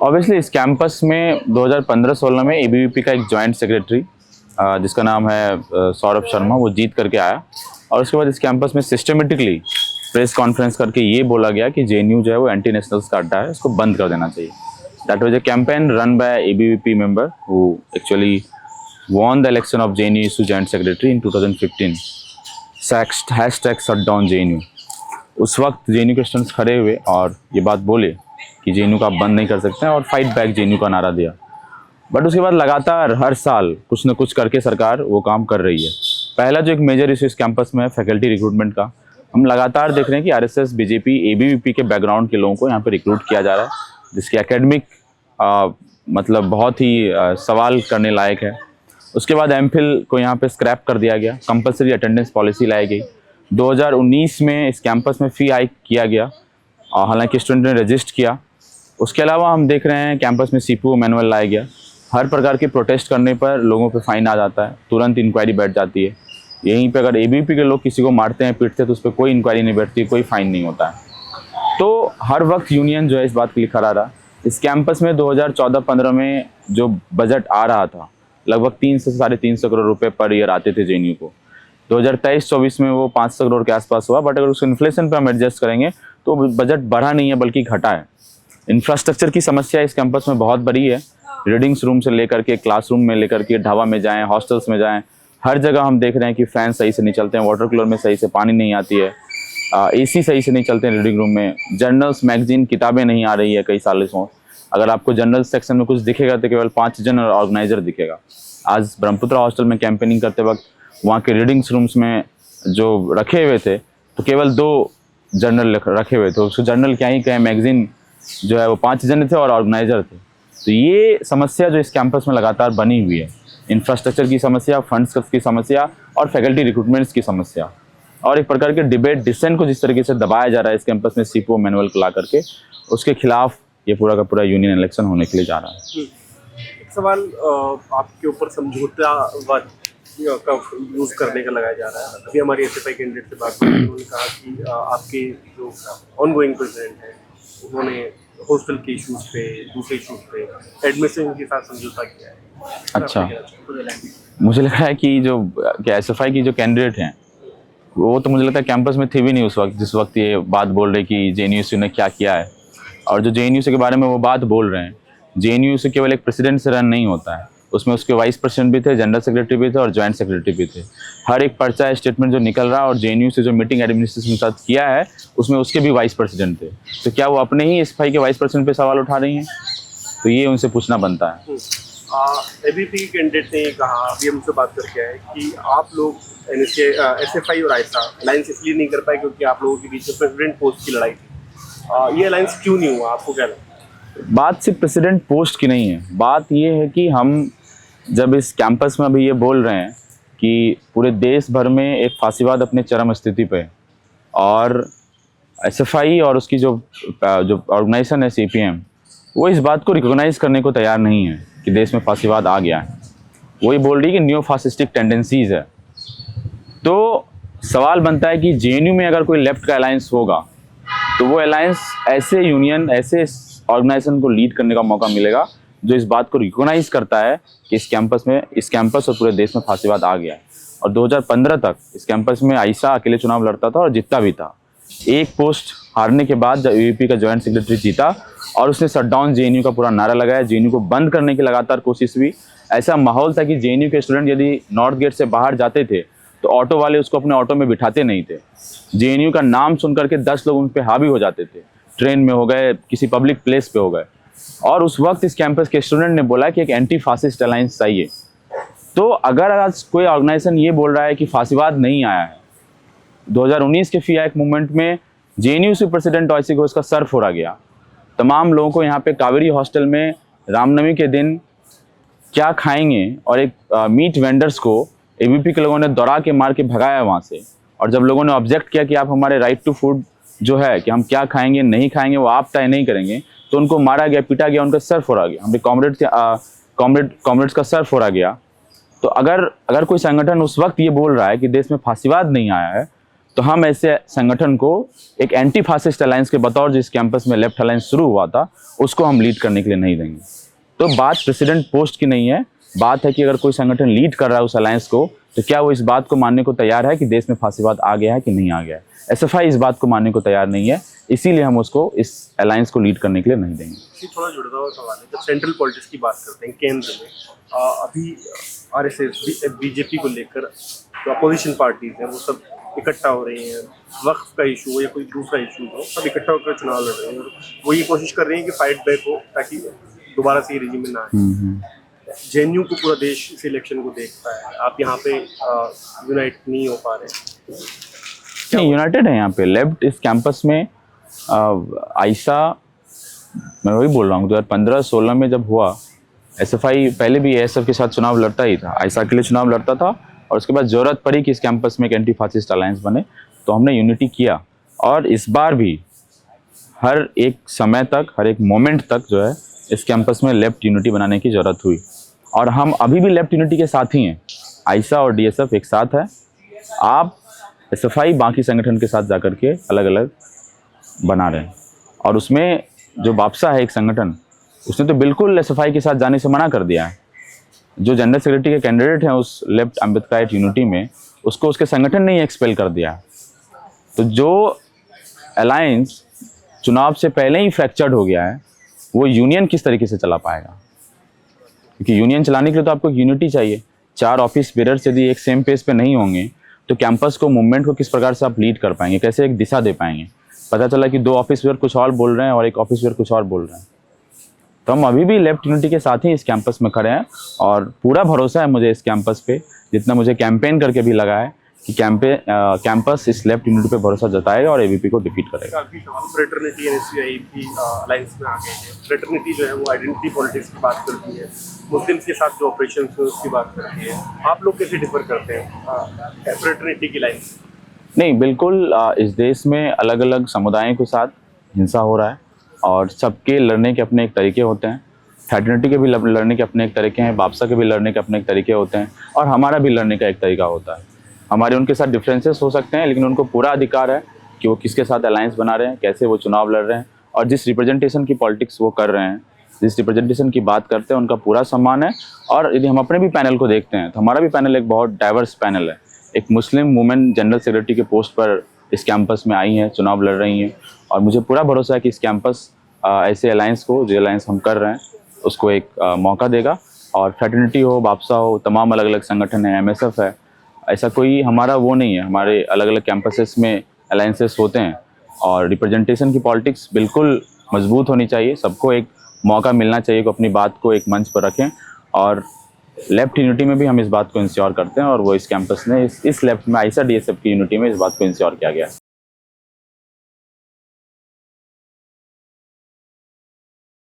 Obviously इस campus में 2015-16 में एबीवीपी का एक जॉइंट सेक्रेटरी जिसका नाम है सौरभ शर्मा, वो जीत करके आया। और उसके बाद इस कैंपस में सिस्टमेटिकली प्रेस कॉन्फ्रेंस करके ये बोला गया कि जेएनयू जो है वो एंटी नेशनल्स का अड्डा है, इसको बंद कर देना चाहिए। That was a campaign run by ABVP member who actually won the election of JNU to joint secretary in 2015. Hashtag shut down JNU। उस वक्त JNU के स्टूडेंट्स खड़े हुए और ये बात बोले कि JNU का आप बंद नहीं कर सकते हैं और फाइट बैक JNU का नारा दिया। बट उसके बाद लगातार हर साल कुछ न कुछ करके सरकार वो काम कर रही है। पहला जो एक मेजर इशू इस कैंपस में है फैकल्टी रिक्रूटमेंट का। हम लगातार देख रहे हैं कि आरएसएस, बीजेपी, एबीवीपी के बैकग्राउंड के लोगों को यहाँ पे रिक्रूट किया जा रहा है, जिसकी एकेडमिक मतलब बहुत ही सवाल करने लायक है। उसके बाद एमफिल को यहाँ पे स्क्रैप कर दिया गया, कंपलसरी अटेंडेंस पॉलिसी लाई गई। 2019 में इस कैंपस में फ़ी हाइक किया गया, हालांकि स्टूडेंट ने रजिस्ट किया। उसके अलावा हम देख रहे हैं कैंपस में सीपीओ मैनुअल लाया गया। हर प्रकार के प्रोटेस्ट करने पर लोगों पे फाइन आ जाता है, तुरंत इंक्वायरी बैठ जाती है। यहीं पे अगर एबीवीपी के लोग किसी को मारते हैं, पीटते हैं, तो उस पर कोई इंक्वायरी नहीं बैठती, कोई फाइन नहीं होता है। तो हर वक्त यूनियन जो है इस बात के लिए खड़ा रहा। इस कैंपस में 2014-15 में जो बजट आ रहा था, लगभग 300 से 350 करोड़ रुपए पर ईयर आते थे जेएनयू को। 2023-24 में वो 500 करोड़ के आसपास हुआ, बट अगर उसको इन्फ्लेशन पे हम एडजस्ट करेंगे तो बजट बढ़ा नहीं है बल्कि घटा है। इंफ्रास्ट्रक्चर की समस्या इस कैंपस में बहुत बड़ी है। रीडिंग्स रूम से लेकर के, क्लासरूम में लेकर के, ढाबा में जाएँ, हॉस्टल्स में जाएँ, हर जगह हम देख रहे हैं कि फ़ैन सही से नहीं चलते हैं, वाटर कूलर में सही से पानी नहीं आती है, एसी सही से नहीं चलते हैं रीडिंग रूम में, जर्नल्स, मैगजीन, किताबें नहीं आ रही है कई सालों से। अगर आपको जनरल सेक्शन में कुछ दिखेगा तो केवल 5 जनरल ऑर्गेनाइजर दिखेगा। आज ब्रह्मपुत्र हॉस्टल में कैंपेनिंग करते वक्त वहाँ के रीडिंग्स रूम्स में जो रखे हुए थे तो केवल 2 जर्नल रखे हुए थे। उसको जर्नल क्या ही कहें, मैगजीन जो है वो 5 जन थे और ऑर्गेनाइजर थे। तो ये समस्या जो इस कैंपस में लगातार बनी हुई है, इंफ्रास्ट्रक्चर की समस्या, फंड्स की समस्या और फैकल्टी रिक्रूटमेंट्स की समस्या, और एक प्रकार के डिबेट, डिसेंट को जिस तरीके से दबाया जा रहा है इस कैंपस में सीपीओ मैनुअल को ला करके, उसके खिलाफ ये पूरा का पूरा यूनियन इलेक्शन होने के लिए जा रहा है। एक सवाल आपके ऊपर समझौतावाद का यूज़ करने का लगाया जा रहा है। अभी हमारी एसएफआई कैंडिडेट से बात हुई, उन्होंने कहा कि आपके जो ऑनगोइंग प्रेसिडेंट हैं उन्होंने हॉस्टल के इशूज़ पे, दूसरे इशूज़ पे एडमिशन के साथ समझौता किया है। अच्छा, मुझे लग रहा है कि जो एसएफआई की जो कैंडिडेट हैं वो तो मुझे लगता है कैंपस में थे भी नहीं उस वक्त जिस वक्त ये बात बोल रहे कि जेएनयू ने क्या किया है। और जो जेएनयू के बारे में वो बात बोल रहे हैं, जेएनयू केवल एक प्रेसिडेंट से रन नहीं होता है, उसमें उसके वाइस प्रेसिडेंट भी थे, जनरल सेक्रेटरी भी थे और जॉइंट सेक्रेटरी भी थे। हर एक पर्चा स्टेटमेंट जो निकल रहा है और जेएनयू से जो मीटिंग एडमिनिस्ट्रेशन के साथ किया है उसमें उसके भी वाइस प्रेसिडेंट थे। तो क्या वो अपने ही एसएफआई के वाइस प्रेसिडेंट पे सवाल उठा रही हैं? तो ये उनसे पूछना बनता है। एबीपी कैंडिडेट ने कहा, अभी हमसे बात करके आए, कि आप लोग एसएफआई और आयशा अलायंस इसलिए नहीं कर पाए क्योंकि आप लोगों के बीच में प्रेसिडेंट पोस्ट की लड़ाई थी। ये अलायंस क्यों नहीं हुआ, आपको क्या लगता है? बात सिर्फ प्रेसिडेंट पोस्ट की नहीं है, बात ये है कि हम जब इस कैंपस में अभी ये बोल रहे हैं कि पूरे देश भर में एक फांसीवाद अपने चरम स्थिति पे है और एसएफआई और उसकी जो ऑर्गेनाइजेशन है सीपीएम, वो इस बात को रिकॉग्नाइज करने को तैयार नहीं है कि देश में फांसीवाद आ गया है। वही बोल रही है कि न्यू फासिस्टिक टेंडेंसीज है। तो सवाल बनता है कि जेएनयू में अगर कोई लेफ्ट का अलायंस होगा तो वो अलायंस ऐसे यूनियन, ऐसे ऑर्गेनाइजेशन को लीड करने का मौका मिलेगा जो इस बात को रिकॉग्नाइज करता है कि इस कैंपस और पूरे देश में फांसीवाद आ गया है। और 2015 तक इस कैंपस में आयशा अकेले चुनाव लड़ता था और जीतता भी था। एक पोस्ट हारने के बाद जब एबीवीपी का जॉइंट सेक्रेटरी जीता और उसने शट डाउन जेएनयू का पूरा नारा लगाया, जेएनयू को बंद करने की लगातार कोशिश हुई। ऐसा माहौल था कि जेएनयू के स्टूडेंट यदि नॉर्थ गेट से बाहर जाते थे तो ऑटो वाले उसको अपने ऑटो में बिठाते नहीं थे। जेएनयू का नाम सुन करके 10 लोग उन पर हावी हो जाते थे, ट्रेन में हो गए, किसी पब्लिक प्लेस पे हो गए। और उस वक्त इस कैंपस के स्टूडेंट ने बोला कि एक एंटी फासिस्ट अलायंस चाहिए। तो अगर आज कोई ऑर्गेनाइजेशन ये बोल रहा है कि फांसीवाद नहीं आया है, 2019 के फी हाइक मूवमेंट में जेएनयू से प्रेसिडेंट ऑयसी घोष का सर फोड़ा गया। तमाम लोगों को यहाँ पे कावेरी हॉस्टल में रामनवमी के दिन क्या खाएंगे और एक मीट वेंडर्स को एबीवीपी के लोगों ने दौड़ा के मार के भगाया वहाँ से। और जब लोगों ने ऑब्जेक्ट किया कि आप हमारे राइट टू फूड जो है कि हम क्या खाएंगे नहीं खाएंगे वो आप तय नहीं करेंगे, तो उनको मारा गया, पीटा गया, उनका सर फोड़ा गया। हमारे कॉमरेड्स का सर फोड़ा गया। तो अगर कोई संगठन उस वक्त ये बोल रहा है कि देश में फांसीवाद नहीं आया है तो हम ऐसे संगठन को एक एंटी फासिस्ट अलायंस के बतौर जिस कैंपस में लेफ्ट अलायंस शुरू हुआ था उसको हम लीड करने के लिए नहीं देंगे। तो बात प्रेसिडेंट पोस्ट की नहीं है, बात है कि अगर कोई संगठन लीड कर रहा है उस अलायंस को तो क्या वो इस बात को मानने को तैयार है कि देश में फासीवाद आ गया है कि नहीं आ गया है। एसएफआई इस बात को मानने को तैयार नहीं है, इसीलिए हम उसको इस अलायंस को लीड करने के लिए नहीं देंगे। इससे थोड़ा जुड़ा हुआ सवाल है, जब सेंट्रल पॉलिटिक्स की बात करते हैं केंद्र में, अभी आरएसएस बीजेपी को लेकर जो अपोजिशन पार्टीज हैं वो सब इकट्ठा हो रही हैं, वक्फ का इशू हो या कोई दूसरा इशू हो, सब इकट्ठा होकर चुनाव लड़ रहे हैं और वो ये कोशिश कर रही हैं कि फाइट बैक हो ताकि दोबारा से ये रेजिम में ना आए। जेएनयू को पूरा देश इस इलेक्शन को देखता है, आप यहाँ पे यूनाइट नहीं हो पा रहे। नहीं, यूनाइटेड है यहाँ पे लेफ्ट इस कैंपस में। आयशा, मैं वही बोल रहा हूँ, 2015-16 में जब हुआ एसएफआई पहले भी एएसएफ के साथ चुनाव लड़ता ही था, आयशा के लिए चुनाव लड़ता था और उसके बाद ज़रूरत पड़ी कि इस कैंपस में एक एंटी फासिस्ट अलायंस बने तो हमने यूनिटी किया। और इस बार भी हर एक समय तक, हर एक मोमेंट तक जो है इस कैंपस में लेफ्ट यूनिटी बनाने की ज़रूरत हुई और हम अभी भी लेफ्ट यूनिटी के साथ ही हैं। आयशा और डीएसएफ एक साथ है, आप एसएफआई बाकी संगठन के साथ जाकर के अलग अलग बना रहे हैं। और उसमें जो बापसा है एक संगठन, उसने तो बिल्कुल एसएफआई के साथ जाने से मना कर दिया है। जो जनरल सेक्रेटरी के कैंडिडेट हैं उस लेफ्ट अम्बेडकराइट यूनिटी में, उसको उसके संगठन ने ही एक्सपेल कर दिया है। तो जो अलायंस चुनाव से पहले ही फ्रैक्चर्ड हो गया है वो यूनियन किस तरीके से चला पाएगा, क्योंकि यूनियन चलाने के लिए तो आपको यूनिटी चाहिए। 4 ऑफिस बेरर्स यदि एक सेम पेज पे नहीं होंगे तो कैंपस को, मूवमेंट को किस प्रकार से आप लीड कर पाएंगे, कैसे एक दिशा दे पाएंगे। पता चला कि 2 ऑफिस बेयर कुछ और बोल रहे हैं और एक ऑफिस बेयर कुछ और बोल रहे हैं। तो हम अभी भी लेफ्ट यूनिटी के साथ ही इस कैंपस में खड़े हैं और पूरा भरोसा है मुझे इस कैंपस पे, जितना मुझे कैंपेन करके भी लगा है कि कैंपस इस लेफ्ट यूनिटी पे भरोसा जताएगा और एबीपी को डिफीट करेगा। फ्रेटर्निटी एनएसयूआई भी अलायंस में आ गए हैं। फ्रेटर्निटी जो है वो आइडेंटिटी पॉलिटिक्स की बात करती है, मुस्लिम्स के साथ जो ऑपरेशन है उसकी बात करती है। आप लोग कैसे डिफर करते हैं फ्रेटर्निटी की लाइन? नहीं, बिल्कुल इस देश में अलग अलग समुदायों के साथ हिंसा हो रहा है और सबके लड़ने के अपने एक तरीके होते हैं। फ्रेटर्निटी के भी लड़ने के अपने एक तरीके हैं, बापसा के भी लड़ने के अपने एक तरीके होते हैं और हमारा भी लड़ने का एक तरीका होता है। हमारे उनके साथ डिफरेंसेस हो सकते हैं लेकिन उनको पूरा अधिकार है कि वो किसके साथ अलायंस बना रहे हैं, कैसे वो चुनाव लड़ रहे हैं और जिस रिप्रेजेंटेशन की पॉलिटिक्स वो कर रहे हैं, जिस रिप्रेजेंटेशन की बात करते हैं, उनका पूरा सम्मान है। और यदि हम अपने भी पैनल को देखते हैं तो हमारा भी पैनल एक बहुत डाइवर्स पैनल है। एक मुस्लिम वुमेन जनरल सेक्रेटरी के पोस्ट पर इस कैंपस में आई हैं, चुनाव लड़ रही हैं और मुझे पूरा भरोसा है कि इस कैंपस ऐसे अलायंस को, जो अलायंस हम कर रहे हैं, उसको एक मौका देगा। और फ्रेटर्निटी हो, बापसा हो, तमाम अलग अलग संगठन है, एमएसएफ है, ऐसा कोई हमारा वो नहीं है। हमारे अलग अलग कैंपसेस में अलायंसेस होते हैं और रिप्रेजेंटेशन की पॉलिटिक्स बिल्कुल मजबूत होनी चाहिए। सबको एक मौका मिलना चाहिए कि अपनी बात को एक मंच पर रखें और लेफ्ट यूनिटी में भी हम इस बात को इंश्योर करते हैं और वो इस कैंपस ने इस लेफ्ट में आयशा डीएसएफ की यूनिटी में इस बात को इंश्योर किया गया है।